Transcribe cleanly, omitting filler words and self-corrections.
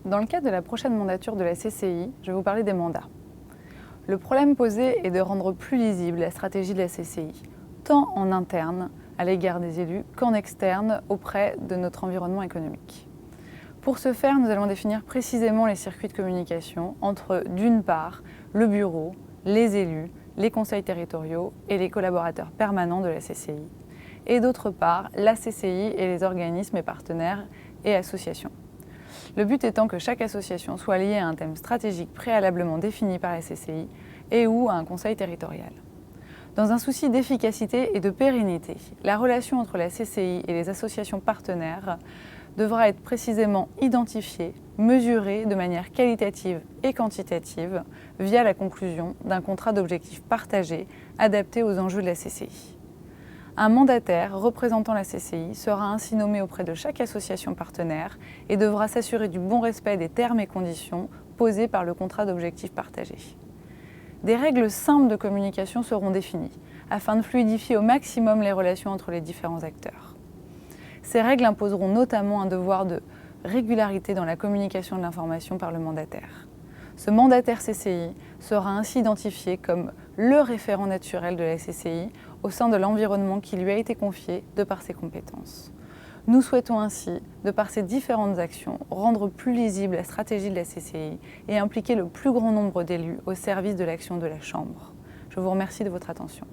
Dans le cadre de la prochaine mandature de la CCI, je vais vous parler des mandats. Le problème posé est de rendre plus lisible la stratégie de la CCI, tant en interne à l'égard des élus qu'en externe auprès de notre environnement économique. Pour ce faire, nous allons définir précisément les circuits de communication entre, d'une part, le bureau, les élus, les conseils territoriaux et les collaborateurs permanents de la CCI, et d'autre part, la CCI et les organismes et partenaires et associations. Le but étant que chaque association soit liée à un thème stratégique préalablement défini par la CCI et ou à un conseil territorial. Dans un souci d'efficacité et de pérennité, la relation entre la CCI et les associations partenaires devra être précisément identifiée, mesurée de manière qualitative et quantitative via la conclusion d'un contrat d'objectifs partagés adapté aux enjeux de la CCI. Un mandataire représentant la CCI sera ainsi nommé auprès de chaque association partenaire et devra s'assurer du bon respect des termes et conditions posés par le contrat d'objectifs partagés. Des règles simples de communication seront définies afin de fluidifier au maximum les relations entre les différents acteurs. Ces règles imposeront notamment un devoir de régularité dans la communication de l'information par le mandataire. Ce mandataire CCI sera ainsi identifié comme le référent naturel de la CCI au sein de l'environnement qui lui a été confié de par ses compétences. Nous souhaitons ainsi, de par ces différentes actions, rendre plus lisible la stratégie de la CCI et impliquer le plus grand nombre d'élus au service de l'action de la Chambre. Je vous remercie de votre attention.